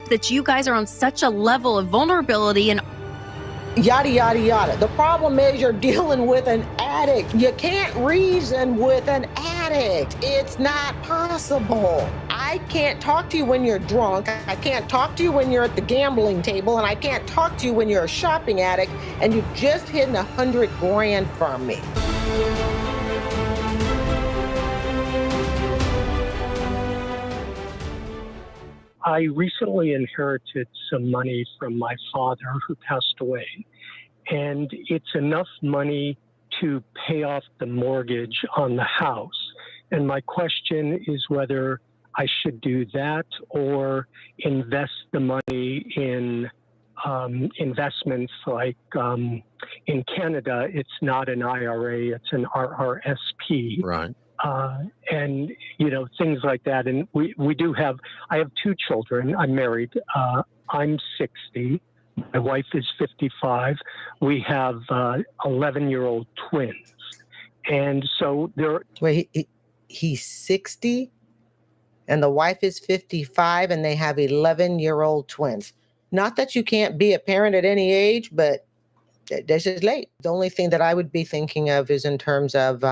that you guys are on such a level of vulnerability and yada, yada, yada. The problem is you're dealing with an addict. You can't reason with an addict. It's not possible. I can't talk to you when you're drunk. I can't talk to you when you're at the gambling table. And I can't talk to you when you're a shopping addict and you've just hidden $100 grand from me. I recently inherited some money from my father who passed away, and it's enough money to pay off the mortgage on the house. And my question is whether I should do that or invest the money in investments like in Canada, it's not an IRA, it's an RRSP. Right. And, things like that. And I have two children. I'm married. I'm 60. My wife is 55. We have 11-year-old twins. And so Wait, he's 60 and the wife is 55 and they have 11-year-old twins. Not that you can't be a parent at any age, but this is late. The only thing that I would be thinking of is in terms of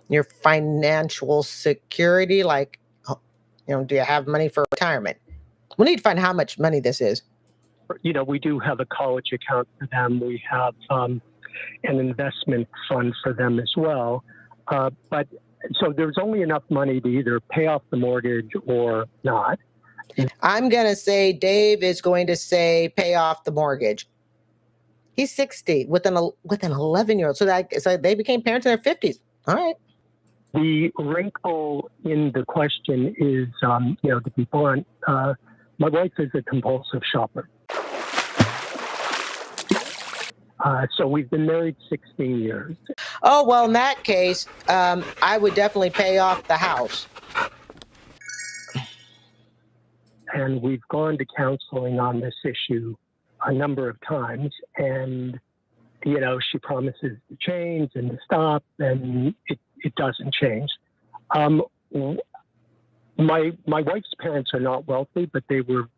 your financial security, like, do you have money for retirement? We need to find how much money this is. We do have a college account for them. We have an investment fund for them as well. But so there's only enough money to either pay off the mortgage or not. I'm going to say Dave is going to say pay off the mortgage. He's 60 with an 11-year-old. So they became parents in their 50s. All right. The wrinkle in the question is, to be blunt, my wife is a compulsive shopper. So we've been married 16 years. Oh, well, in that case, I would definitely pay off the house. And we've gone to counseling on this issue a number of times. And, she promises to change and to stop, and it doesn't change. My wife's parents are not wealthy, but they were,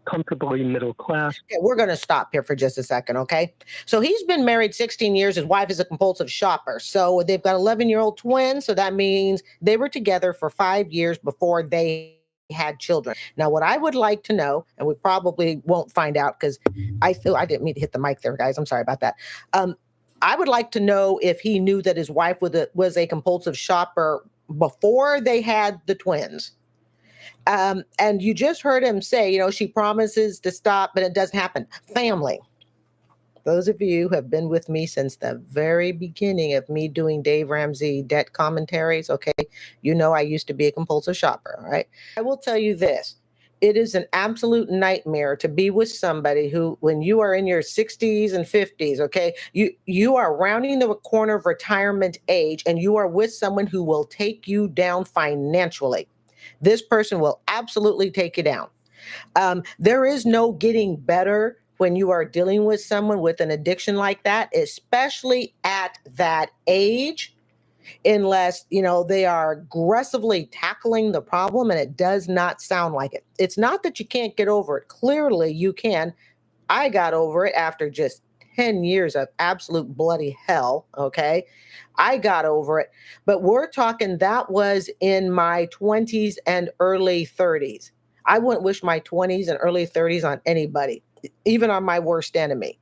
comfortably middle class. Okay, we're going to stop here for just a second, okay? So he's been married 16 years. His wife is a compulsive shopper. So they've got 11-year-old twins. So that means they were together for 5 years before they had children. Now, what I would like to know, and we probably won't find out because I didn't mean to hit the mic there, guys. I'm sorry about that. I would like to know if he knew that his wife was a compulsive shopper before they had the twins. And you just heard him say, she promises to stop, but it doesn't happen. Family. Those of you who have been with me since the very beginning of me doing Dave Ramsey debt commentaries, okay, I used to be a compulsive shopper, all right? I will tell you this. It is an absolute nightmare to be with somebody who, when you are in your 60s and 50s, okay, you are rounding the corner of retirement age and you are with someone who will take you down financially. This person will absolutely take you down. There is no getting better when you are dealing with someone with an addiction like that, especially at that age, unless, they are aggressively tackling the problem, and it does not sound like it. It's not that you can't get over it. Clearly you can. I got over it after just 10 years of absolute bloody hell, okay? I got over it. But we're talking that was in my 20s and early 30s. I wouldn't wish my 20s and early 30s on anybody, even on my worst enemy.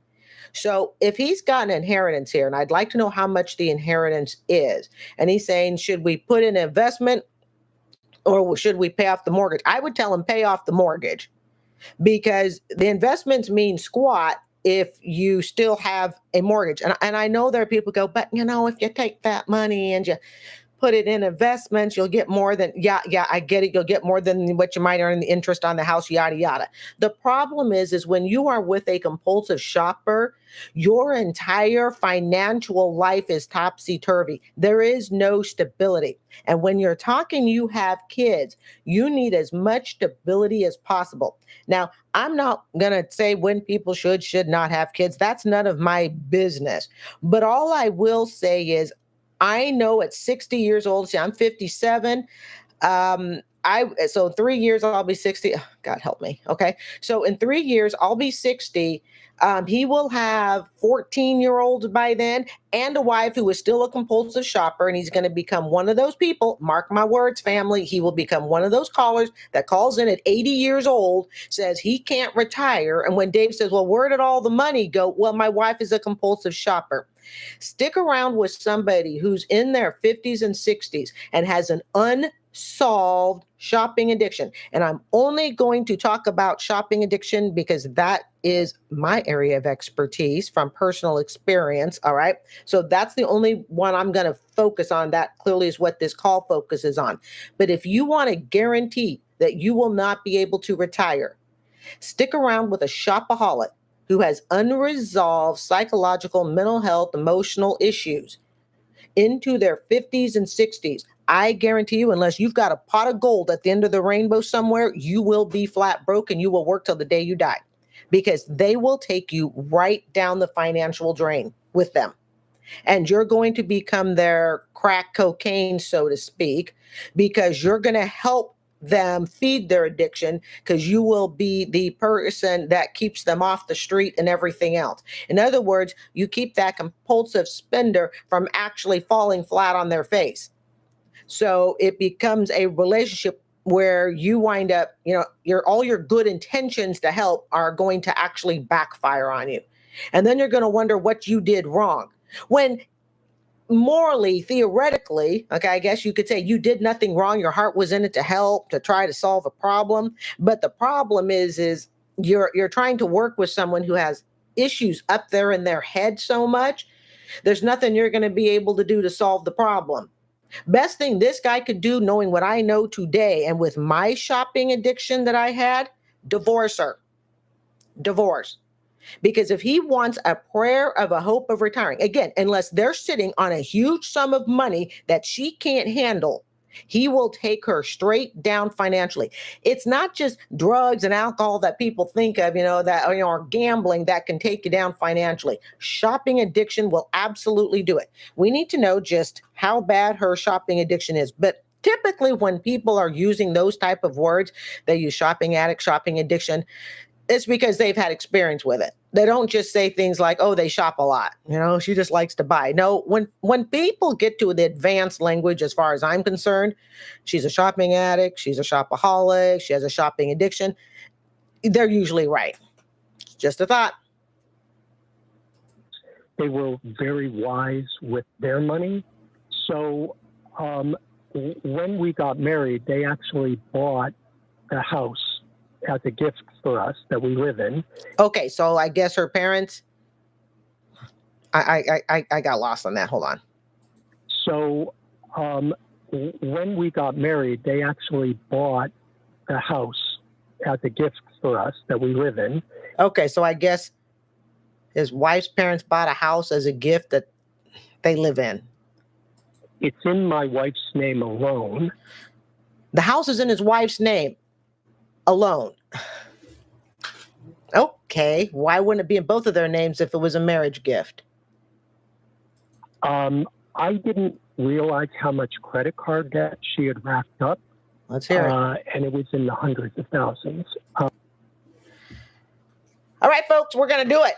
So if he's got an inheritance here, and I'd like to know how much the inheritance is, and he's saying, should we put in an investment or should we pay off the mortgage? I would tell him pay off the mortgage because the investments mean squat if you still have a mortgage. And I know there are people who go, but if you take that money and you put it in investments, you'll get more than, yeah, I get it. You'll get more than what you might earn in the interest on the house, yada, yada. The problem is when you are with a compulsive shopper, your entire financial life is topsy-turvy. There is no stability. And when you're talking, you have kids, you need as much stability as possible. Now, I'm not going to say when people should not have kids. That's none of my business. But all I will say is, I know at 60 years old, see, I'm 57. So in 3 years I'll be 60. God help me. Okay. So in 3 years I'll be 60. He will have 14-year-olds by then and a wife who is still a compulsive shopper. And he's going to become one of those people. Mark my words, family. He will become one of those callers that calls in at 80 years old, says he can't retire. And when Dave says, well, where did all the money go? Well, my wife is a compulsive shopper. Stick around with somebody who's in their 50s and 60s and has an unsolved shopping addiction. And I'm only going to talk about shopping addiction because that is my area of expertise from personal experience. All right. So that's the only one I'm going to focus on. That clearly is what this call focuses on. But if you want to guarantee that you will not be able to retire, stick around with a shopaholic who has unresolved psychological, mental health, emotional issues into their 50s and 60s. I guarantee you, unless you've got a pot of gold at the end of the rainbow somewhere, you will be flat broke and you will work till the day you die, because they will take you right down the financial drain with them. And you're going to become their crack cocaine, so to speak, because you're going to help them feed their addiction, because you will be the person that keeps them off the street and everything else. In other words, you keep that compulsive spender from actually falling flat on their face. So it becomes a relationship where you wind up, all your good intentions to help are going to actually backfire on you. And then you're going to wonder what you did wrong. When morally, theoretically, okay, I guess you could say you did nothing wrong. Your heart was in it to help, to try to solve a problem. But the problem is you're trying to work with someone who has issues up there in their head so much. There's nothing you're going to be able to do to solve the problem. Best thing this guy could do, knowing what I know today, and with my shopping addiction that I had, divorce her. Divorce. Because if he wants a prayer of a hope of retiring, again, unless they're sitting on a huge sum of money that she can't handle, he will take her straight down financially. It's not just drugs and alcohol that people think of, or gambling that can take you down financially. Shopping addiction will absolutely do it. We need to know just how bad her shopping addiction is. But typically when people are using those type of words, they use shopping addict, shopping addiction, it's because they've had experience with it. They don't just say things like, oh, they shop a lot. She just likes to buy. No, when people get to the advanced language, as far as I'm concerned, she's a shopping addict, she's a shopaholic, she has a shopping addiction, they're usually right. Just a thought. They were very wise with their money. So when we got married, they actually bought the house as a gift for us that we live in. Okay, so I guess her parents. I got lost on that. Hold on. So when we got married, they actually bought the house as a gift for us that we live in. Okay, so I guess his wife's parents bought a house as a gift that they live in. It's in my wife's name alone. The house is in his wife's name alone. Okay, why wouldn't it be in both of their names if it was a marriage gift? I didn't realize how much credit card debt she had racked up. Let's hear it. And it was in the hundreds of thousands. All right, folks, we're going to do it.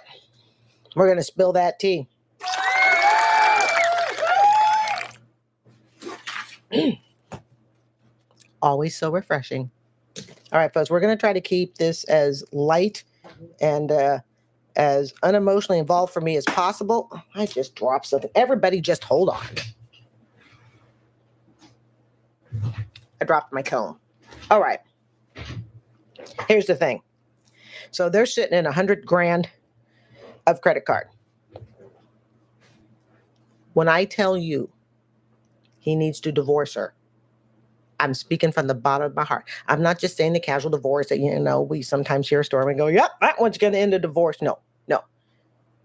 We're going to spill that tea. Always so refreshing. All right, folks, we're going to try to keep this as light and as unemotionally involved for me as possible. I just dropped something. Everybody just hold on. I dropped my comb. All right. Here's the thing. So they're sitting in $100,000 of credit card. When I tell you he needs to divorce her, I'm speaking from the bottom of my heart. I'm not just saying the casual divorce that, we sometimes hear a story and go, yep, that one's going to end a divorce. No.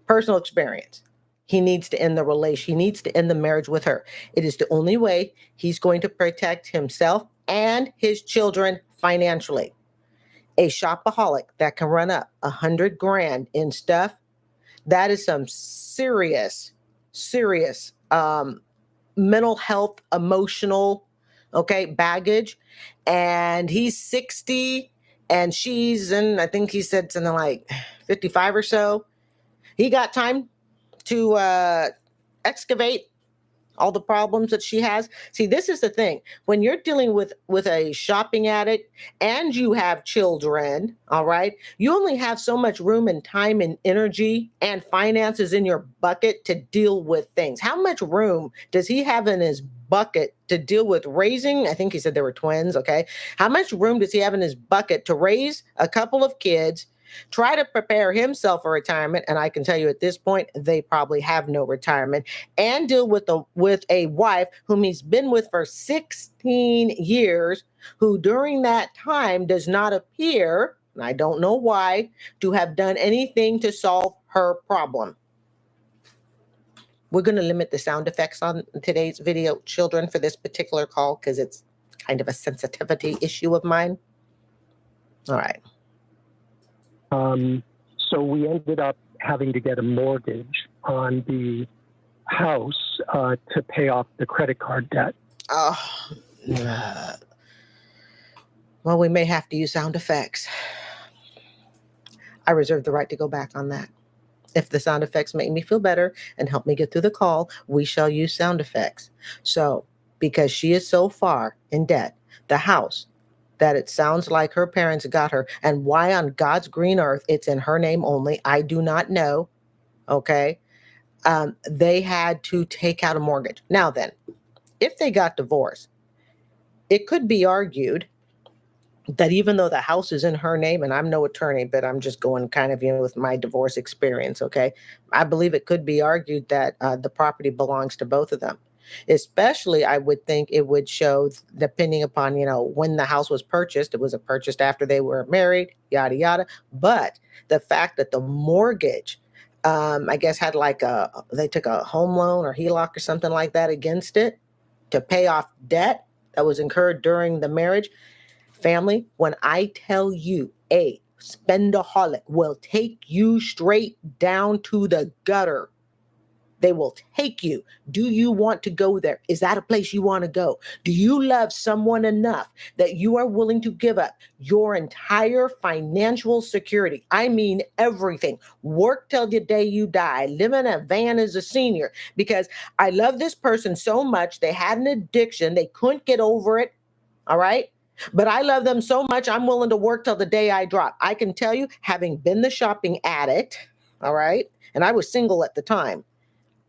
Personal experience. He needs to end the relation. He needs to end the marriage with her. It is the only way he's going to protect himself and his children financially. A shopaholic that can run up $100,000 in stuff, that is some serious mental health, emotional, okay, baggage, and he's 60 and she's in, I think he said something like 55 or so. He got time to excavate all the problems that she has. See, this is the thing. When you're dealing with a shopping addict and you have children, all right, you only have so much room and time and energy and finances in your bucket to deal with things. How much room does he have in his bucket to deal with raising? I think he said they were twins, okay? How much room does he have in his bucket to raise a couple of kids, try to prepare himself for retirement? And I can tell you at this point, they probably have no retirement, and deal with a wife whom he's been with for 16 years, who during that time does not appear, and I don't know why, to have done anything to solve her problem. We're going to limit the sound effects on today's video, children, for this particular call because it's kind of a sensitivity issue of mine. All right. So we ended up having to get a mortgage on the house to pay off the credit card debt. Well, we may have to use sound effects. I reserve the right to go back on that. If the sound effects make me feel better and help me get through the call, we shall use sound effects. So, because she is so far in debt, the house that it sounds like her parents got her, and why on God's green earth it's in her name only, I do not know, okay? They had to take out a mortgage. Now then, if they got divorced, it could be argued that even though the house is in her name, and I'm no attorney, but I'm just going kind of, with my divorce experience, okay? I believe it could be argued that the property belongs to both of them. Especially, I would think it would show, depending upon, when the house was purchased. It was purchased after they were married, yada, yada. But the fact that the mortgage, I guess, had they took a home loan or HELOC or something like that against it to pay off debt that was incurred during the marriage. Family, when I tell you a spendaholic will take you straight down to the gutter, they will take you. Do you want to go there? Is that a place you want to go? Do you love someone enough that you are willing to give up your entire financial security? I mean, everything. Work till the day you die. Live in a van as a senior because I love this person so much. They had an addiction. They couldn't get over it. All right. But I love them so much, I'm willing to work till the day I drop. I can tell you, having been the shopping addict, all right, and I was single at the time,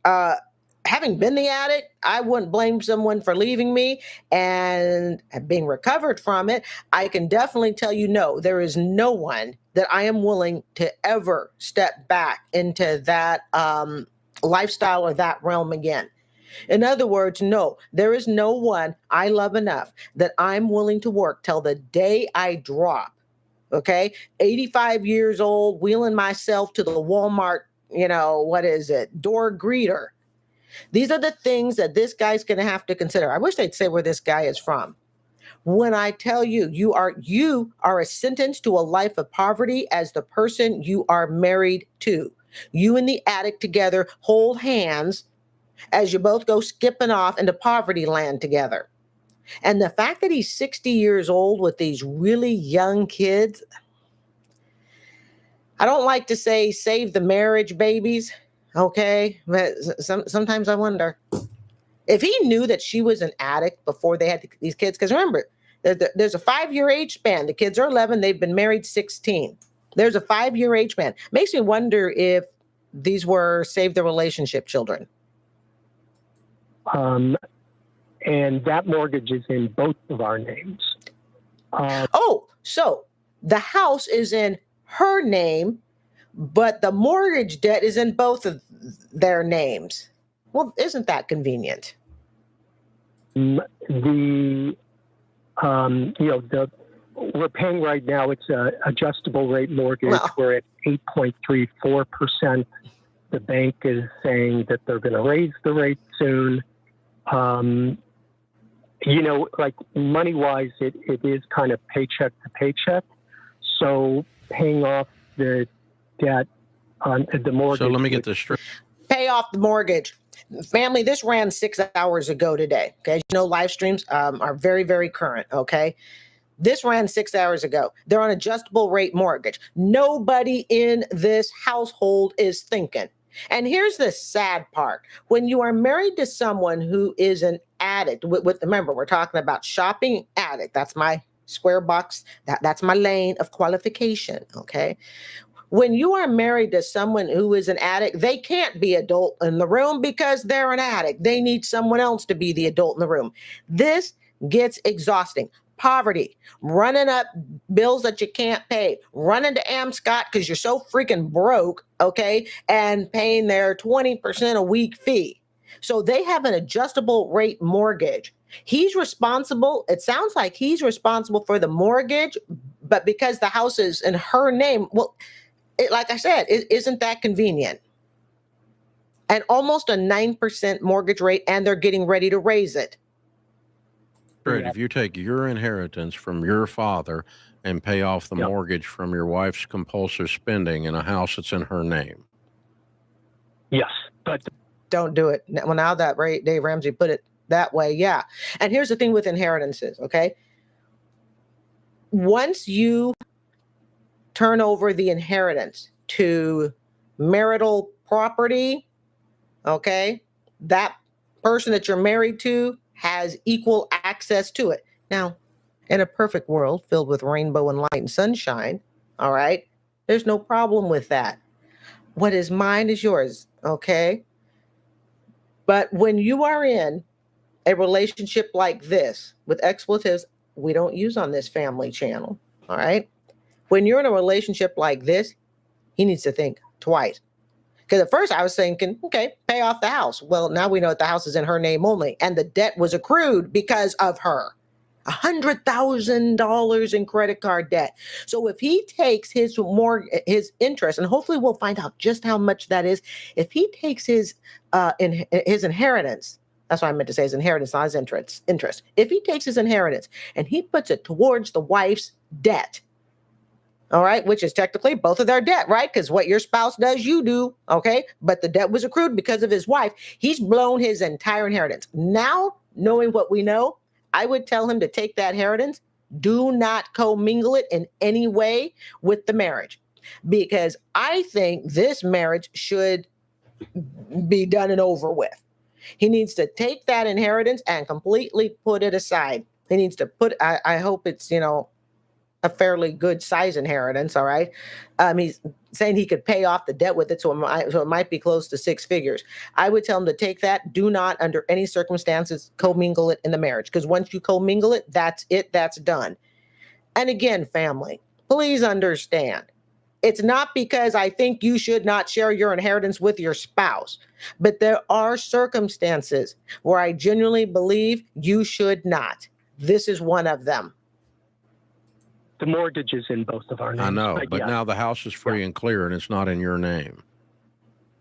having been the addict, I wouldn't blame someone for leaving me, and being recovered from it, I can definitely tell you, no, there is no one that I am willing to ever step back into that lifestyle or that realm again. In other words, no, there is no one I love enough that I'm willing to work till the day I drop. Okay. 85 years old, wheeling myself to the Walmart, door greeter. These are the things that this guy's going to have to consider. I wish they'd say where this guy is from. When I tell you, you are sentenced to a life of poverty as the person you are married to. You and the addict together hold hands as you both go skipping off into poverty land together. And the fact that he's 60 years old with these really young kids, I don't like to say save the marriage babies, okay? But sometimes I wonder if he knew that she was an addict before they had these kids. Because remember, there's a 5-year age span. The kids are 11. They've been married 16. There's a 5-year age span. Makes me wonder if these were save the relationship children. And that mortgage is in both of our names. So the house is in her name, but the mortgage debt is in both of their names. Well, isn't that convenient? We're paying right now, it's a adjustable rate mortgage. Well, we're at 8.34%. The bank is saying that they're going to raise the rate soon. Like money-wise, it is kind of paycheck to paycheck. So paying off the debt on the mortgage. So let me get this straight. Pay off the mortgage. Family, this ran 6 hours ago today. Okay. You know, live streams are very, very current. Okay. This ran 6 hours ago. They're on adjustable rate mortgage. Nobody in this household is thinking. And here's the sad part. When you are married to someone who is an addict, remember, we're talking about shopping addict. That's my square box. That's my lane of qualification. Okay. When you are married to someone who is an addict, they can't be adult in the room because they're an addict. They need someone else to be the adult in the room. This gets exhausting. Poverty, running up bills that you can't pay, running to Amscot because you're so freaking broke, okay, and paying their 20% a week fee. So they have an adjustable rate mortgage. He's responsible. It sounds like he's responsible for the mortgage, but because the house is in her name, well, like I said, isn't that convenient? And almost a 9% mortgage rate, and they're getting ready to raise it. Great. If you take your inheritance from your father and pay off the mortgage from your wife's compulsive spending in a house that's in her name. Yes, but don't do it. Well, now that Dave Ramsey put it that way, yeah. And here's the thing with inheritances, okay? Once you turn over the inheritance to marital property, okay, that person that you're married to has equal access to it. Now, in a perfect world filled with rainbow and light and sunshine, all right, there's no problem with that. What is mine is yours, okay? But when you are in a relationship like this with expletives we don't use on this family channel, all right? When you're in a relationship like this, he needs to think twice. Because at first I was thinking, okay, pay off the house. Well, now we know that the house is in her name only, and the debt was accrued because of her. $100,000 in credit card debt. So if he takes his interest, and hopefully we'll find out just how much that is. If he takes his inheritance, that's what I meant to say, his inheritance, not his interest. If he takes his inheritance and he puts it towards the wife's debt, all right, which is technically both of their debt, right? Because what your spouse does, you do, okay? But the debt was accrued because of his wife. He's blown his entire inheritance. Now, knowing what we know, I would tell him to take that inheritance. Do not commingle it in any way with the marriage, because I think this marriage should be done and over with. He needs to take that inheritance and completely put it aside. He needs to I hope it's, a fairly good size inheritance. All right. He's saying he could pay off the debt with it. So it might be close to 6 figures. I would tell him to take that. Do not, under any circumstances, commingle it in the marriage. Because once you commingle it, that's done. And again, family, please understand. It's not because I think you should not share your inheritance with your spouse, but there are circumstances where I genuinely believe you should not. This is one of them. The mortgage is in both of our names. I know, but now the house is free and clear, and it's not in your name.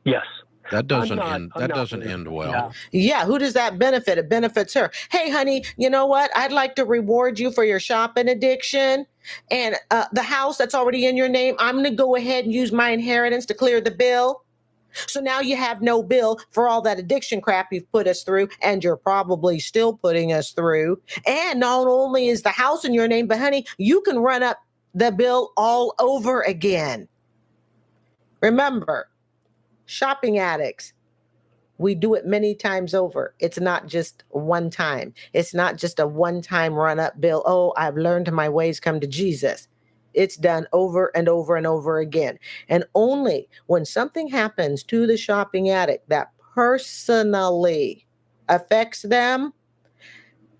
Yes. That doesn't end well. Yeah, who does that benefit? It benefits her. Hey, honey, you know what? I'd like to reward you for your shopping addiction. And the house that's already in your name, I'm going to go ahead and use my inheritance to clear the bill. So now you have no bill for all that addiction crap you've put us through, and you're probably still putting us through. And not only is the house in your name, but honey, you can run up the bill all over again. Remember, shopping addicts, we do it many times over. It's not just one time. It's not just a one-time run-up bill. Oh, I've learned my ways, come to Jesus. It's done over and over and over again. And only when something happens to the shopping addict that personally affects them,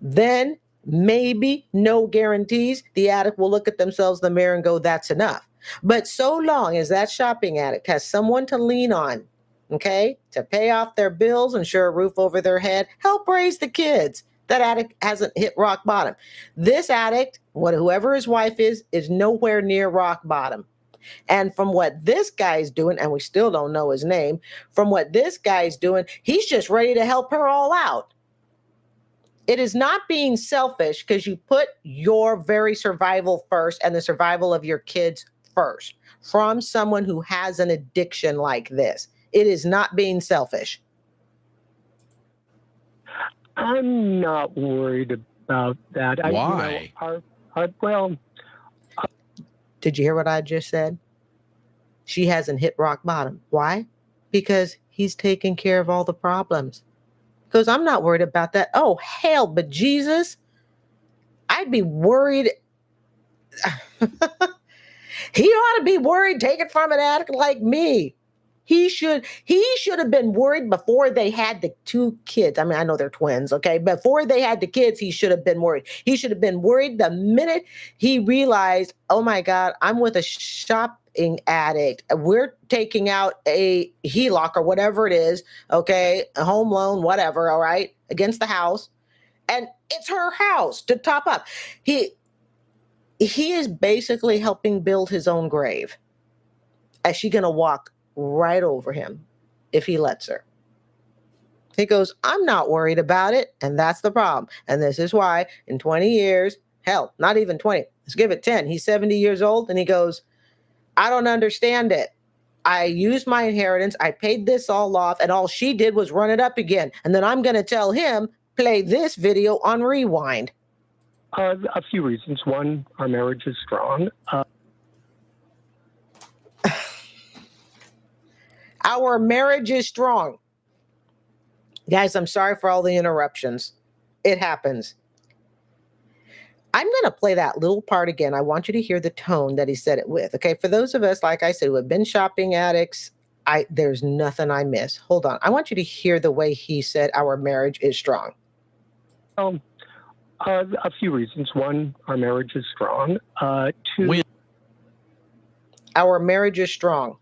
then maybe, no guarantees, the addict will look at themselves in the mirror and go, that's enough. But so long as that shopping addict has someone to lean on, okay, to pay off their bills, ensure a roof over their head, help raise the kids, that addict hasn't hit rock bottom. This addict, whoever his wife is nowhere near rock bottom. And from what this guy's doing, and we still don't know his name, from what this guy's doing, he's just ready to help her all out. It is not being selfish because you put your very survival first and the survival of your kids first from someone who has an addiction like this. It is not being selfish. I'm not worried about that. Why? Well, Did you hear what I just said? She hasn't hit rock bottom. Why? Because he's taking care of all the problems. Because I'm not worried about that. Oh, hell, but Jesus, I'd be worried. He ought to be worried. Take it from an addict like me. He should have been worried before they had the two kids. I mean, I know they're twins, okay? Before they had the kids, he should have been worried. He should have been worried the minute he realized, oh my God, I'm with a shopping addict. We're taking out a HELOC or whatever it is, okay? A home loan, whatever, all right, against the house. And it's her house to top up. He is basically helping build his own grave. Is she going to walk right over him if he lets her? He goes, I'm not worried about it. And that's the problem. And this is why in 20 years, hell, not even 20, let's give it 10. He's 70 years old and he goes, I don't understand it. I used my inheritance. I paid this all off and all she did was run it up again. And then I'm going to tell him, play this video on rewind. A few reasons. One, our marriage is strong. Our marriage is strong. Guys, I'm sorry for all the interruptions. It happens. I'm going to play that little part again. I want you to hear the tone that he said it with. Okay, for those of us, like I said, who have been shopping addicts, there's nothing I miss. Hold on. I want you to hear the way he said our marriage is strong. A few reasons. One, our marriage is strong. Two, our marriage is strong.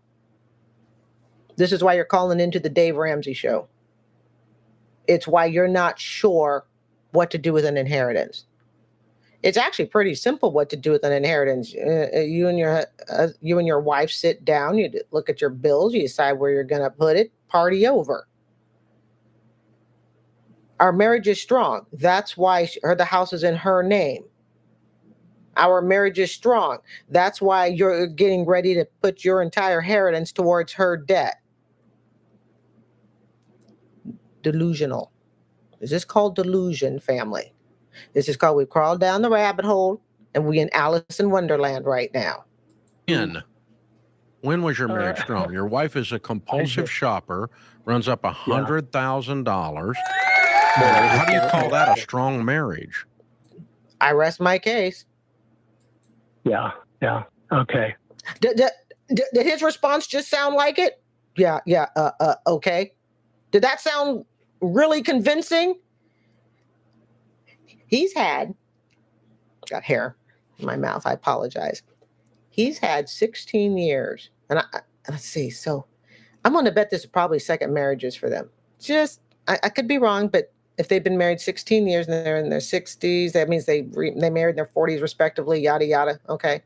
This is why you're calling into the Dave Ramsey show. It's why you're not sure what to do with an inheritance. It's actually pretty simple what to do with an inheritance. You and your wife sit down, you look at your bills, you decide where you're going to put it, party over. Our marriage is strong. That's why the house is in her name. Our marriage is strong. That's why you're getting ready to put your entire inheritance towards her debt. Delusional. This is called delusion, family. This is called we crawled down the rabbit hole and we in Alice in Wonderland right now. When was your marriage strong? Your wife is a compulsive shopper, runs up $100,000. How do you call that a strong marriage? I rest my case. Yeah. Okay. Did his response just sound like it? Yeah. Okay. Did that sound really convincing? He's got hair in my mouth. I apologize. He's had 16 years. And let's see. So I'm going to bet this is probably second marriages for them. I could be wrong, but if they've been married 16 years and they're in their 60s, that means they married in their 40s respectively, yada, yada. Okay.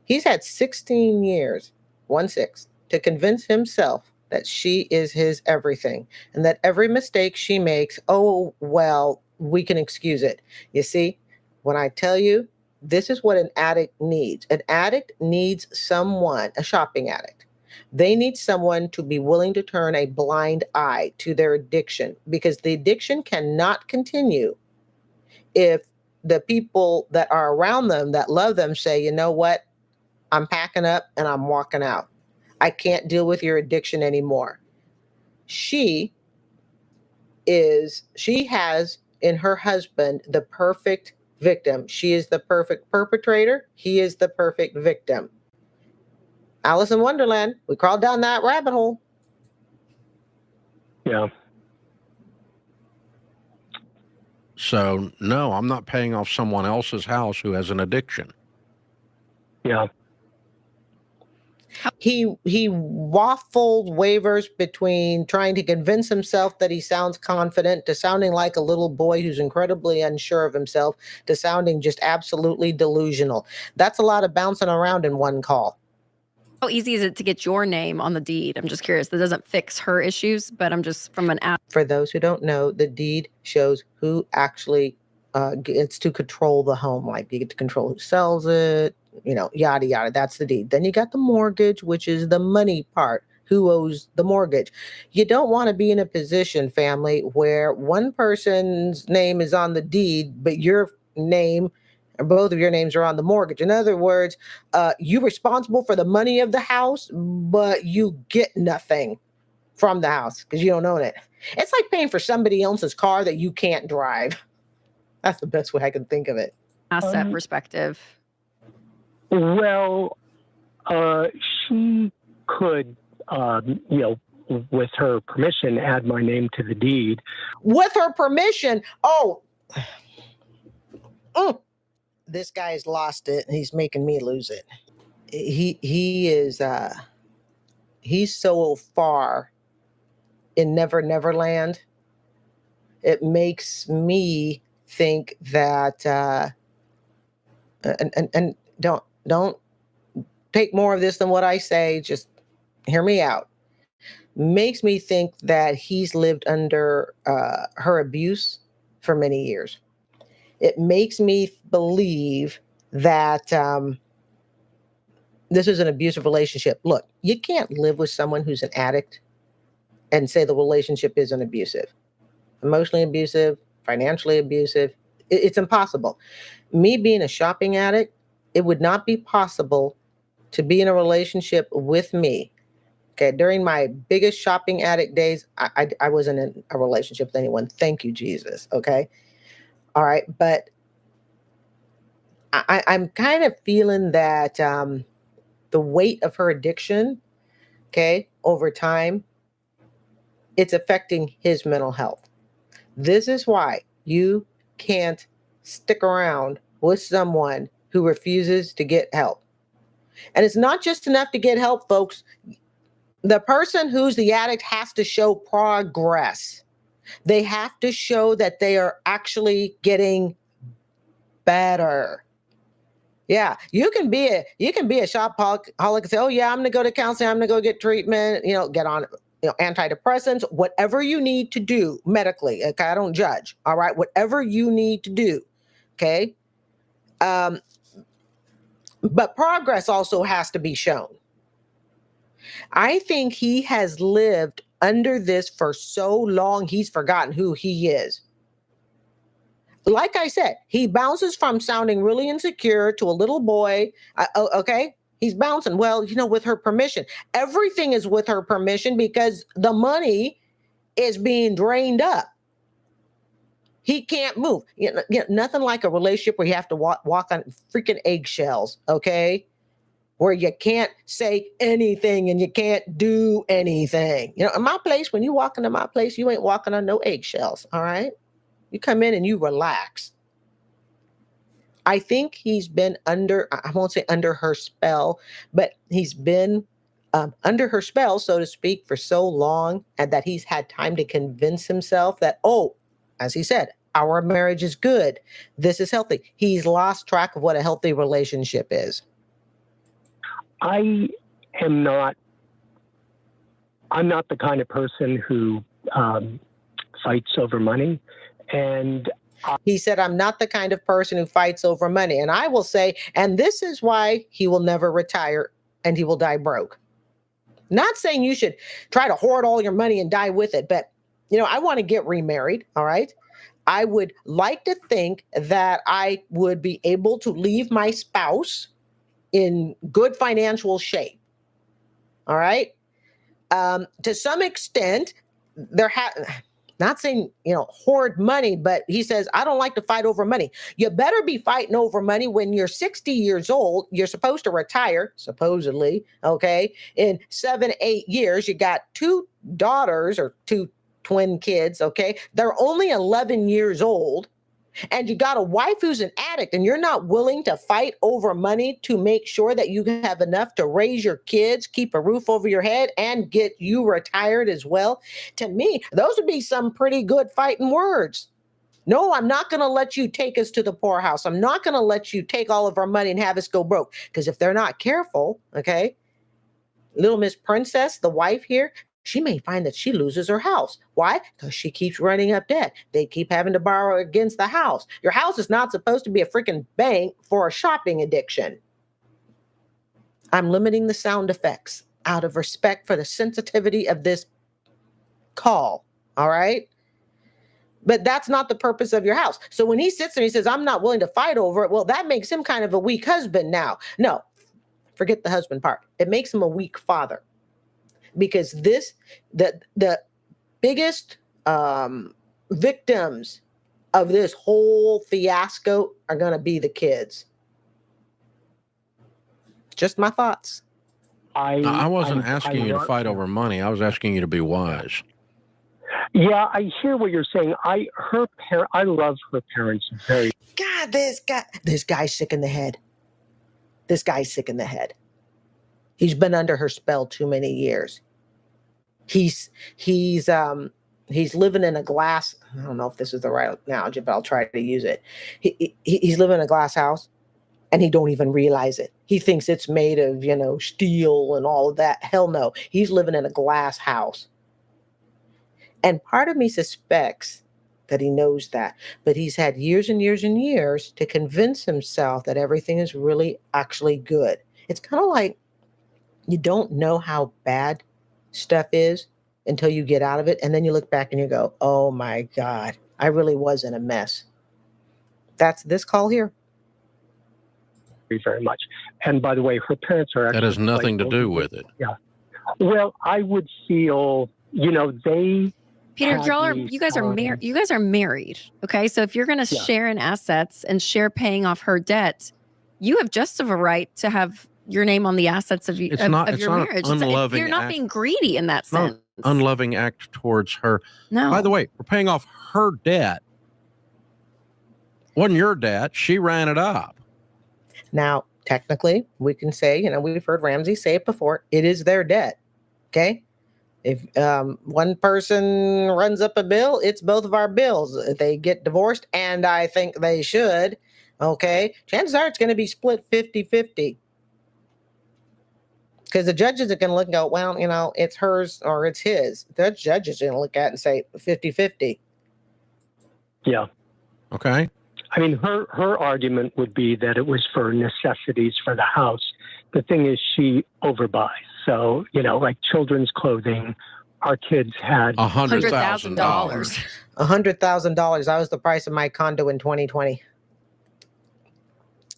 He's had 16 years, 1-6, to convince himself that she is his everything and that every mistake she makes, oh, well, we can excuse it. You see, when I tell you, this is what an addict needs. An addict needs someone, a shopping addict. They need someone to be willing to turn a blind eye to their addiction, because the addiction cannot continue if the people that are around them that love them say, you know what, I'm packing up and I'm walking out. I can't deal with your addiction anymore. She has in her husband the perfect victim. She is the perfect perpetrator. He is the perfect victim. Alice in Wonderland. We crawled down that rabbit hole. Yeah. So, no, I'm not paying off someone else's house who has an addiction. Yeah. He waffled waivers between trying to convince himself that he sounds confident to sounding like a little boy who's incredibly unsure of himself to sounding just absolutely delusional. That's a lot of bouncing around in one call. How easy is it to get your name on the deed? I'm just curious. That doesn't fix her issues, but I'm just from an app. For those who don't know, the deed shows who actually gets to control the home. Like you get to control who sells it, yada, yada. That's the deed. Then you got the mortgage, which is the money part. who owes the mortgage. You don't want to be in a position, family, where one person's name is on the deed, but your name or both of your names are on the mortgage. In other words, you're responsible for the money of the house, but you get nothing from the house because you don't own it. It's like paying for somebody else's car that you can't drive. That's the best way I can think of it. Asset perspective. Well, she could, with her permission, add my name to the deed. With her permission. Oh, this guy's lost it. He's making me lose it. He is he's so far in Never Land. It makes me think that and don't take more of this than what I say. Just hear me out. Makes me think that he's lived under her abuse for many years. It makes me believe that this is an abusive relationship. Look, you can't live with someone who's an addict and say the relationship isn't abusive. Emotionally abusive, financially abusive. It's impossible. Me being a shopping addict, it would not be possible to be in a relationship with me. Okay, during my biggest shopping addict days, I wasn't in a relationship with anyone. Thank you, Jesus. Okay. All right. But I'm kind of feeling that the weight of her addiction, okay, over time, it's affecting his mental health. This is why you can't stick around with someone who refuses to get help. And it's not just enough to get help, folks. The person who's the addict has to show progress. They have to show that they are actually getting better. Yeah, you can be a shopaholic and say, "Oh yeah, I'm going to go to counseling, I'm going to go get treatment, get on antidepressants, whatever you need to do medically." Okay, I don't judge. All right, whatever you need to do. Okay, but progress also has to be shown. I think he has lived under this for so long, he's forgotten who he is. Like I said, he bounces from sounding really insecure to a little boy. Okay, he's bouncing. Well, with her permission. Everything is with her permission because the money is being drained up. He can't move. Nothing like a relationship where you have to walk on freaking eggshells, okay? Where you can't say anything and you can't do anything. In my place, when you walk into my place, you ain't walking on no eggshells, all right? You come in and you relax. I think he's been I won't say under her spell, but he's been under her spell, so to speak, for so long, and that he's had time to convince himself that, as he said, our marriage is good. This is healthy. He's lost track of what a healthy relationship is. I'm not the kind of person who fights over money. And he said, "I'm not the kind of person who fights over money." And I will say, and this is why he will never retire and he will die broke. Not saying you should try to hoard all your money and die with it, but I want to get remarried. All right. I would like to think that I would be able to leave my spouse in good financial shape. All right. To some extent, not saying, hoard money, but he says, "I don't like to fight over money." You better be fighting over money when you're 60 years old. You're supposed to retire, supposedly, okay? In 7-8 years, you got 2 daughters or 2 twin kids, okay? They're only 11 years old. And you got a wife who's an addict, and you're not willing to fight over money to make sure that you have enough to raise your kids, keep a roof over your head, and get you retired as well. To me, those would be some pretty good fighting words. No, I'm not going to let you take us to the poorhouse. I'm not going to let you take all of our money and have us go broke. Because if they're not careful, okay, little Miss Princess, the wife here, she may find that she loses her house. Why? Because she keeps running up debt. They keep having to borrow against the house. Your house is not supposed to be a freaking bank for a shopping addiction. I'm limiting the sound effects. out of respect for the sensitivity of this call. All right. But that's not the purpose of your house. So when he sits there and he says, I'm not willing to fight over it, well, that makes him kind of a weak husband now. No, forget the husband part. It makes him a weak father, because the biggest victims of this whole fiasco are going to be the kids. Just my thoughts. I wasn't asking you to fight over money. I was asking you to be wise. Yeah, I hear what you're saying. I love her parents very. God, this guy's sick in the head. This guy's sick in the head. He's been under her spell too many years. He's living in a glass. I don't know if this is the right analogy, but I'll try to use it. He's living in a glass house, and he don't even realize it. He thinks it's made of, steel and all of that. Hell no. He's living in a glass house. And part of me suspects that he knows that, but he's had years and years and years to convince himself that everything is really actually good. It's kind of like you don't know how bad stuff is until you get out of it. And then you look back and you go, oh my God, I really was in a mess. That's this call here. Very much. And by the way, her parents are actually. That has nothing to do with it. Yeah. Well, I would feel, they. Peter, you guys are married. You guys are married. Okay. So if you're going to share in assets and share paying off her debt, you have just of a right to have your name on the assets of your marriage. You're not being greedy in that sense. Unloving act towards her. No. By the way, we're paying off her debt. Wasn't your debt. She ran it up. Now, technically, we can say, we've heard Ramsey say it before. It is their debt. Okay. If one person runs up a bill, it's both of our bills. If they get divorced, and I think they should, okay, chances are it's going to be split 50-50. Because the judges are going to look and go, well, it's hers or it's his. The judge is going to look at it and say 50-50. Yeah. Okay. I mean, her argument would be that it was for necessities for the house. The thing is, she overbuys. So, like children's clothing, our kids had $100,000. $100,000. That was the price of my condo in 2020.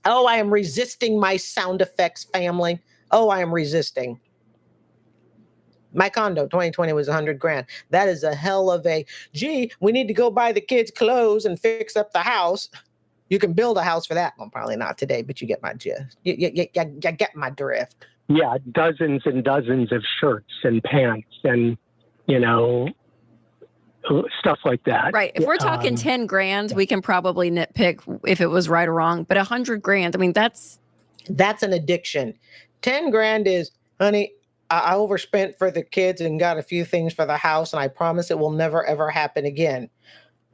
Oh, I am resisting my sound effects, family. Oh, I am resisting. My condo, 2020, was $100,000. That is a hell of a, we need to go buy the kids clothes and fix up the house. You can build a house for that. Well, probably not today, but you get my gist. You get my drift. Yeah, dozens and dozens of shirts and pants and, stuff like that. Right. If we're talking 10 grand, we can probably nitpick if it was right or wrong. But $100,000, I mean, that's an addiction. 10 grand is, honey, I overspent for the kids and got a few things for the house, and I promise it will never, ever happen again.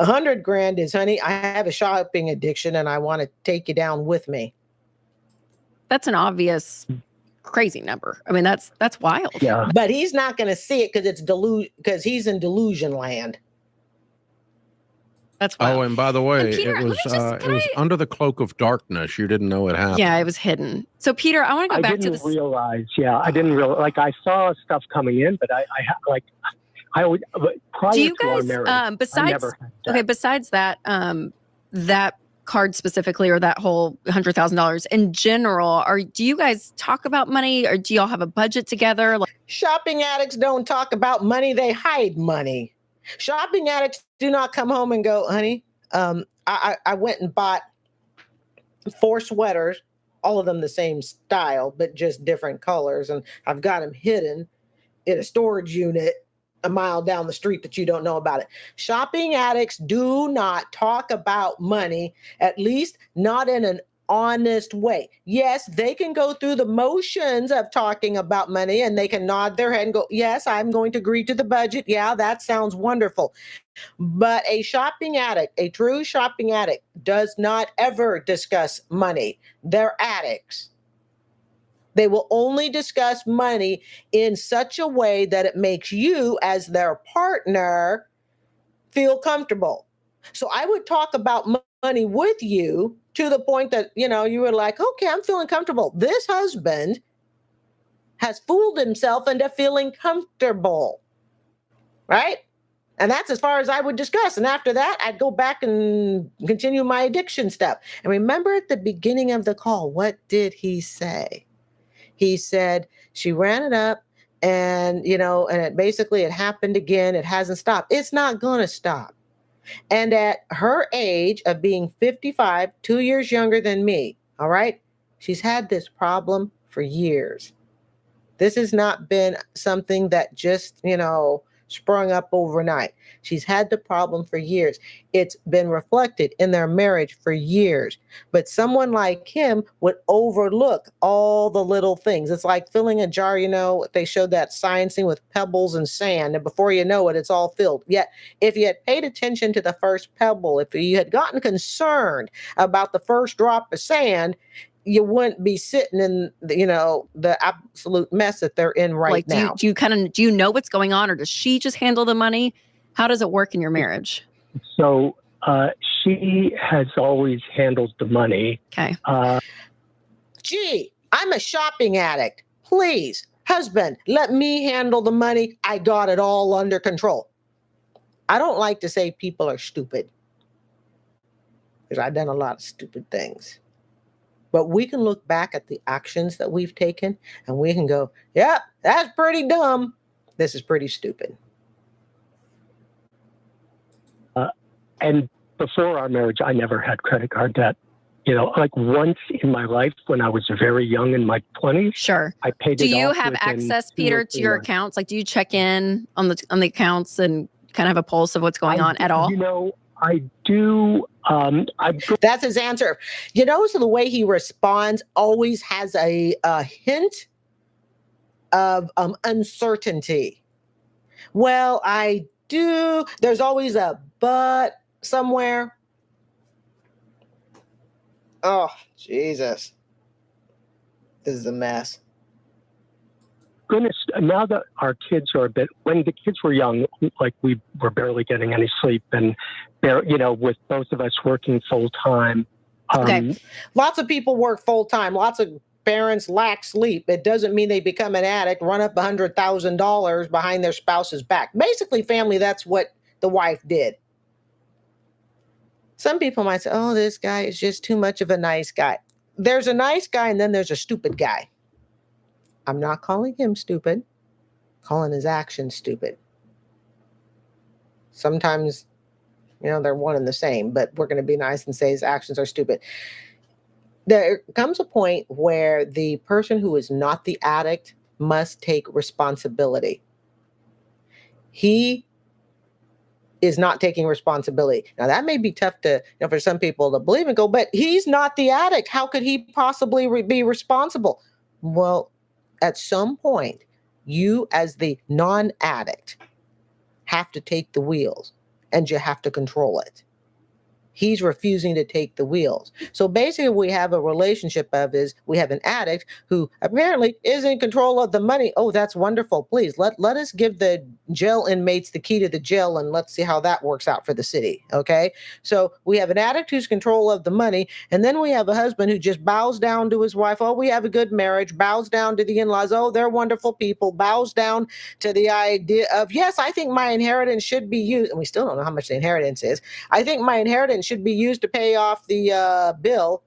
$100,000 is, honey, I have a shopping addiction and I want to take you down with me. That's an obvious crazy number. I mean, that's wild. Yeah. But he's not going to see it because he's in delusion land. That's wild. Oh, and by the way, Peter, it was under the cloak of darkness. You didn't know it happened. Yeah, it was hidden. So, Peter, I want to go back to this. I didn't realize. Like, I saw stuff coming in, but I always, prior do you to our guys, marriage, besides that, that card specifically, or that whole $100,000 in general, do you guys talk about money, or do y'all have a budget together? Shopping addicts don't talk about money. They hide money. Shopping addicts do not come home and go, honey, I went and bought 4 sweaters, all of them the same style, but just different colors. And I've got them hidden in a storage unit a mile down the street that you don't know about it. Shopping addicts do not talk about money, at least not in an honest way. Yes, they can go through the motions of talking about money, and they can nod their head and go, yes, I'm going to agree to the budget. Yeah, that sounds wonderful. But a shopping addict, a true shopping addict, does not ever discuss money. They're addicts. They will only discuss money in such a way that it makes you, as their partner, feel comfortable. So I would talk about money with you to the point that, you were like, okay, I'm feeling comfortable. This husband has fooled himself into feeling comfortable, right? And that's as far as I would discuss. And after that, I'd go back and continue my addiction stuff. And remember at the beginning of the call, what did he say? He said, she ran it up and, and it happened again. It hasn't stopped. It's not going to stop. And at her age of being 55, 2 years younger than me, all right, she's had this problem for years. This has not been something that just, sprung up overnight. She's had the problem for years. It's been reflected in their marriage for years. But someone like him would overlook all the little things. It's like filling a jar, they showed that science thing with pebbles and sand, and before you know it, it's all filled. Yet, if you had paid attention to the first pebble, if you had gotten concerned about the first drop of sand, you wouldn't be sitting in, the absolute mess that they're in right now. Do you know what's going on, or does she just handle the money? How does it work in your marriage? So she has always handled the money. Okay. Gee, I'm a shopping addict. Please, husband, let me handle the money. I got it all under control. I don't like to say people are stupid, because I've done a lot of stupid things. But we can look back at the actions that we've taken and we can go, yep, that's pretty dumb. This is pretty stupid. And before our marriage, I never had credit card debt. Like once in my life when I was very young in my 20s. Sure. I paid it off. Do you have access, Peter, to your accounts? Like, do you check in on the accounts and kind of have a pulse of what's going on at all? I do. That's his answer. So the way he responds always has a hint of uncertainty. Well, I do. There's always a but somewhere. Oh, Jesus. This is a mess. Goodness, now that our kids are when the kids were young, like we were barely getting any sleep, and with both of us working full time. Okay. Lots of people work full time. Lots of parents lack sleep. It doesn't mean they become an addict, run up $100,000 behind their spouse's back. Basically, family, that's what the wife did. Some people might say, oh, this guy is just too much of a nice guy. There's a nice guy and then there's a stupid guy. I'm not calling him stupid, I'm calling his actions stupid. Sometimes, they're one and the same, but we're going to be nice and say his actions are stupid. There comes a point where the person who is not the addict must take responsibility. He is not taking responsibility. Now, that may be tough to, for some people to believe and go, but he's not the addict. How could he possibly be responsible? Well, at some point, you as the non-addict have to take the wheels and you have to control it. He's refusing to take the wheels. So basically we have a relationship we have an addict who apparently is in control of the money. Oh, that's wonderful. Please let us give the jail inmates the key to the jail and let's see how that works out for the city. Okay. So we have an addict who's control of the money. And then we have a husband who just bows down to his wife. Oh, we have a good marriage, bows down to the in-laws. Oh, they're wonderful people, bows down to the idea of, yes, I think my inheritance should be used. And we still don't know how much the inheritance is. I think my inheritance should be used to pay off the bill.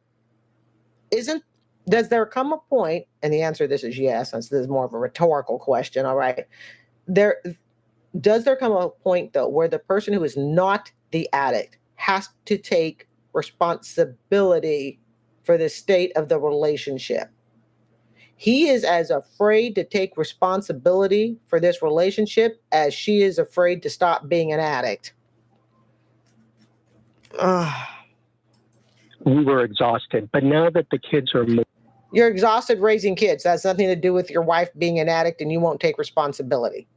Does there come a point, and the answer to this is yes, since this is more of a rhetorical question, all right. Does there come a point, though, where the person who is not the addict has to take responsibility for the state of the relationship? He is as afraid to take responsibility for this relationship as she is afraid to stop being an addict. We were exhausted, but now that the kids are you're exhausted raising kids. That has nothing to do with your wife being an addict and you won't take responsibility.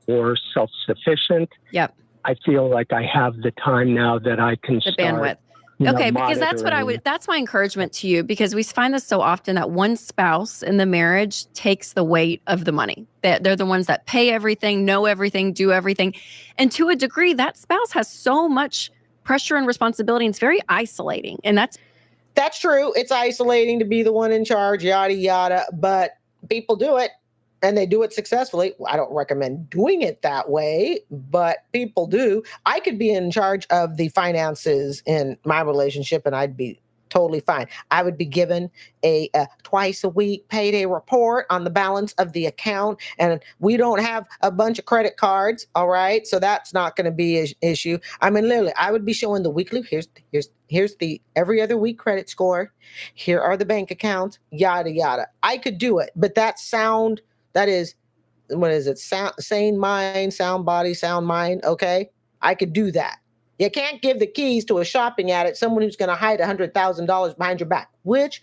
Or self-sufficient. Yep. I feel like I have the time now that I can the bandwidth. Okay, because that's my encouragement to you, because we find this so often that one spouse in the marriage takes the weight of the money. They're the ones that pay everything, know everything, do everything. And to a degree, that spouse has so much pressure and responsibility, and it's very isolating. And that's true. It's isolating to be the one in charge, yada, yada. But People do it and they do it successfully. I don't recommend doing it that way, but people do. I could be in charge of the finances in my relationship and I'd be totally fine. I would be given a twice a week payday report on the balance of the account, and we don't have a bunch of credit cards. All right, so that's not going to be an issue. I mean, literally, I would be showing the weekly. Here's the every other week credit score. Here are the bank accounts. Yada yada. I could do it, but that is, what is it? Sane mind, sound body, sound mind. Okay, I could do that. You can't give the keys to a shopping addict, someone who's going to hide $100,000 behind your back, which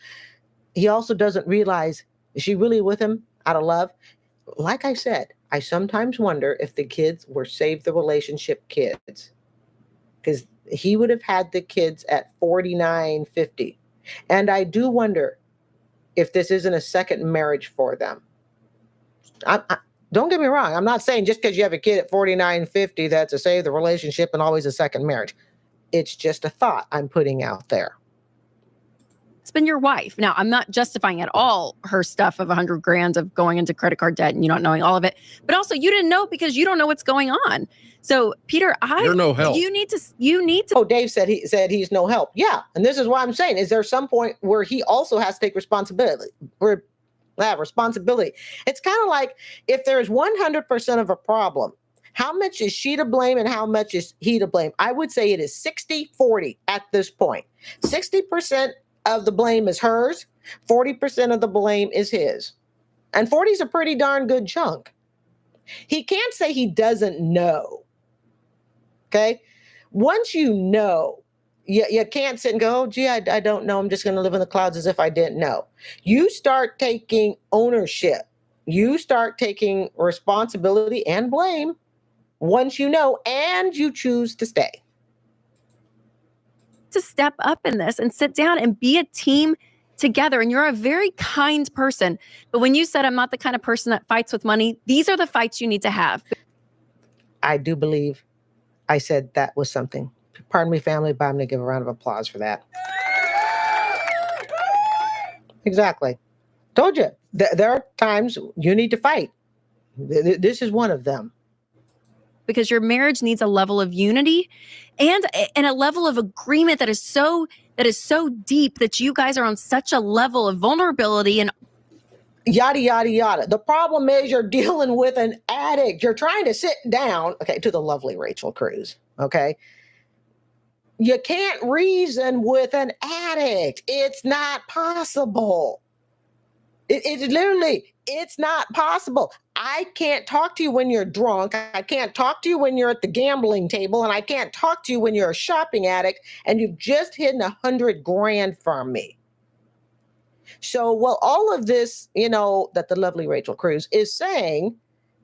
he also doesn't realize. Is she really with him out of love? Like I said, I sometimes wonder if the kids were save the relationship kids, because he would have had the kids at 49, 50. And I do wonder if this isn't a second marriage for them. Don't get me wrong. I'm not saying just because you have a kid at 49, 50, that's a save the relationship and always a second marriage. It's just a thought I'm putting out there. It's been your wife. Now, I'm not justifying at all her stuff of 100 grand of going into credit card debt and you not knowing all of it. But also, you didn't know because you don't know what's going on. So, Peter, you're no help. You need to. Oh, Dave said he's no help. Yeah, and this is why I'm saying: is there some point where he also has to take responsibility? Responsibility. It's kind of like if there's 100% of a problem, how much is she to blame and how much is he to blame? I would say it is 60-40 at this point. 60% of the blame is hers, 40% of the blame is his. And 40 is a pretty darn good chunk. He can't say he doesn't know. Okay? Once you know, you can't sit and go, oh, gee, I don't know. I'm just going to live in the clouds as if I didn't know. You start taking ownership. You start taking responsibility and blame once you know and you choose to stay. To step up in this and sit down and be a team together. And you're a very kind person. But when you said I'm not the kind of person that fights with money, these are the fights you need to have. I do believe I said that was something. Pardon me, family, but I'm going to give a round of applause for that. Exactly. Told you. There are times you need to fight. This is one of them. Because your marriage needs a level of unity and a level of agreement that is so deep that you guys are on such a level of vulnerability and yada, yada, yada. The problem is you're dealing with an addict. You're trying to sit down, okay, to the lovely Rachel Cruz, okay? You can't reason with an addict. It's not possible. It literally, it's not possible. I can't talk to you when you're drunk. I can't talk to you when you're at the gambling table, and I can't talk to you when you're a shopping addict and you've just hidden 100 grand from me. So, well, all of this, that the lovely Rachel Cruz is saying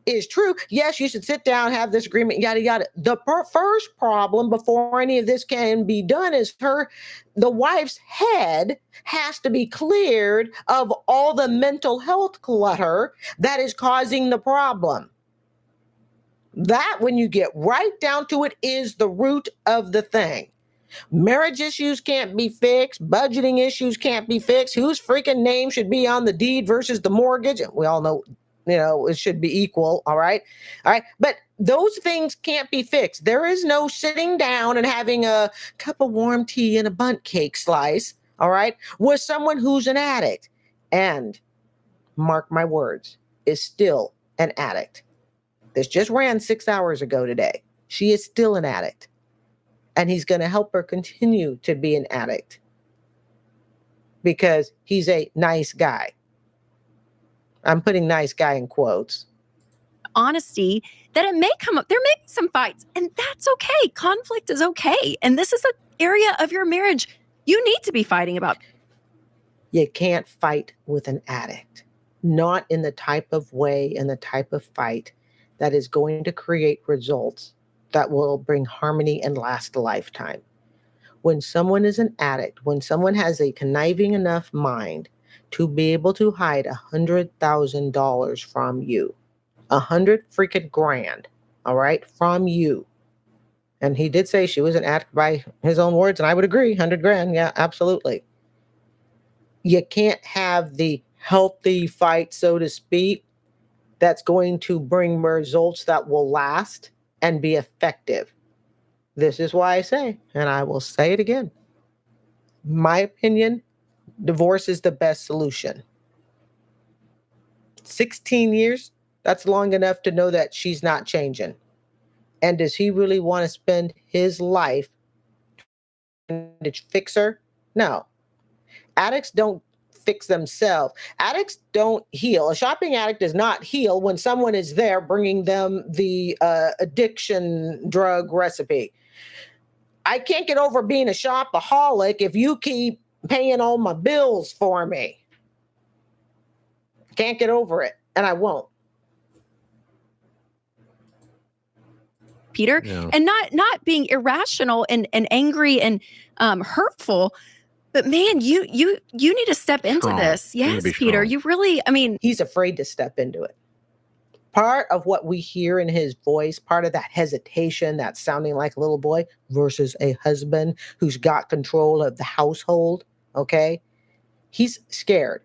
is true. Yes, you should sit down, have this agreement, yada, yada. The first problem before any of this can be done is the wife's head has to be cleared of all the mental health clutter that is causing the problem. That, when you get right down to it, is the root of the thing. Marriage issues can't be fixed. Budgeting issues can't be fixed. Whose freaking name should be on the deed versus the mortgage? We all know, it should be equal. All right. But those things can't be fixed. There is no sitting down and having a cup of warm tea and a bundt cake slice. All right. With someone who's an addict and, mark my words, is still an addict. This just ran 6 hours ago today. She is still an addict. And he's going to help her continue to be an addict because he's a nice guy. I'm putting nice guy in quotes. Honesty that it may come up. There may be some fights, and that's okay. Conflict is okay. And this is an area of your marriage you need to be fighting about. You can't fight with an addict, not in the type of way and the type of fight that is going to create results that will bring harmony and last a lifetime. When someone is an addict, when someone has a conniving enough mind to be able to hide $100,000 from you, 100 freaking grand, all right, from you. And he did say she was an addict by his own words, and I would agree, 100 grand, yeah, absolutely. You can't have the healthy fight, so to speak, that's going to bring results that will last and be effective. This is why I say, and I will say it again, my opinion, divorce is the best solution. 16 years, that's long enough to know that she's not changing. And does he really want to spend his life to fix her? No. Addicts don't fix themselves. Addicts don't heal. A shopping addict does not heal when someone is there bringing them the addiction drug recipe. I can't get over being a shopaholic if you keep paying all my bills for me. Can't get over it, and I won't. Peter, and not being irrational and angry and hurtful, but man, you need to step into this. Yes, Peter, you really, I mean, he's afraid to step into it. Part of what we hear in his voice, part of that hesitation, that sounding like a little boy versus a husband who's got control of the household, okay? He's scared.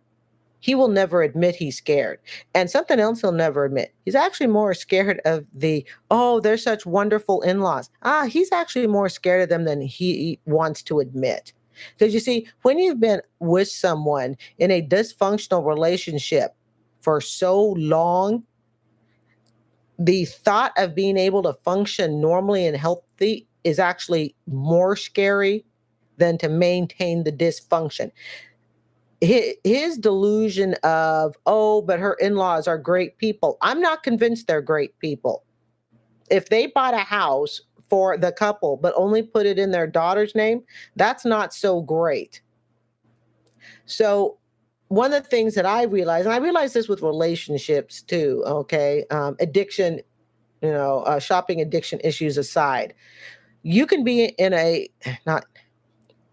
He will never admit he's scared. And something else he'll never admit. He's actually more scared of they're such wonderful in-laws. He's actually more scared of them than he wants to admit. Because you see, when you've been with someone in a dysfunctional relationship for so long, the thought of being able to function normally and healthy is actually more scary than to maintain the dysfunction. His delusion of, but her in-laws are great people. I'm not convinced they're great people. If they bought a house for the couple, but only put it in their daughter's name, that's not so great. So one of the things that I realized, and I realize this with relationships too, okay, addiction, shopping addiction issues aside, you can be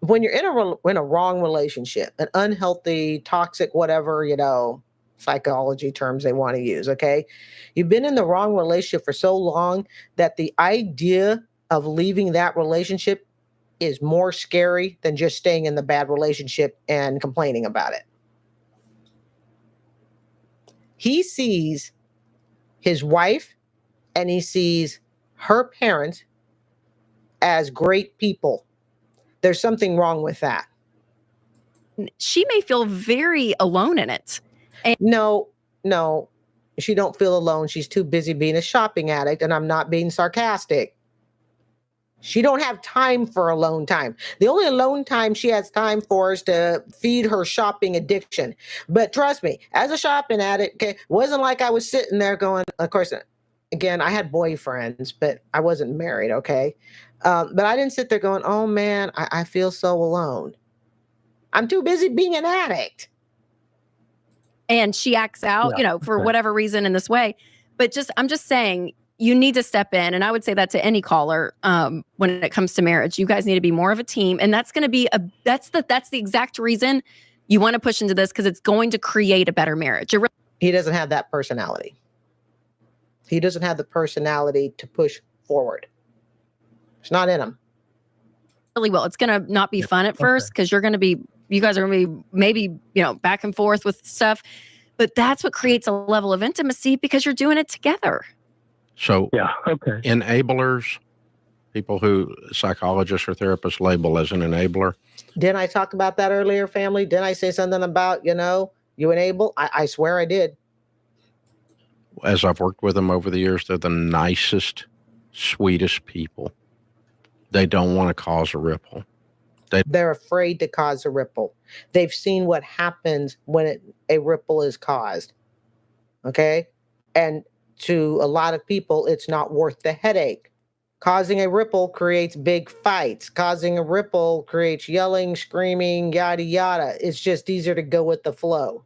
when you're in a wrong relationship, an unhealthy, toxic, whatever, psychology terms they want to use, okay? You've been in the wrong relationship for so long that the idea of leaving that relationship is more scary than just staying in the bad relationship and complaining about it. He sees his wife and he sees her parents as great people. There's something wrong with that. She may feel very alone in it. And no, she don't feel alone. She's too busy being a shopping addict, and I'm not being sarcastic. She don't have time for alone time. The only alone time she has time for is to feed her shopping addiction. But trust me, as a shopping addict, okay, wasn't like I was sitting there going, of course, again, I had boyfriends, but I wasn't married, okay? But I didn't sit there going, oh man, I feel so alone. I'm too busy being an addict. And she acts out, for whatever reason in this way. But I'm just saying, you need to step in. And I would say that to any caller when it comes to marriage. You guys need to be more of a team. And that's going to be that's the exact reason you want to push into this, because it's going to create a better marriage. He doesn't have that personality. He doesn't have the personality to push forward. It's not in him. Really will. It's going to not be fun at first, because you guys are going to be maybe, back and forth with stuff. But that's what creates a level of intimacy, because you're doing it together. So enablers, people who psychologists or therapists label as an enabler. Didn't I talk about that earlier, family? Didn't I say something about, you enable? I swear I did. As I've worked with them over the years, they're the nicest, sweetest people. They don't want to cause a ripple. They're afraid to cause a ripple. They've seen what happens when a ripple is caused. Okay? And to a lot of people, it's not worth the headache. Causing a ripple creates big fights. Causing a ripple creates yelling, screaming, yada, yada. It's just easier to go with the flow.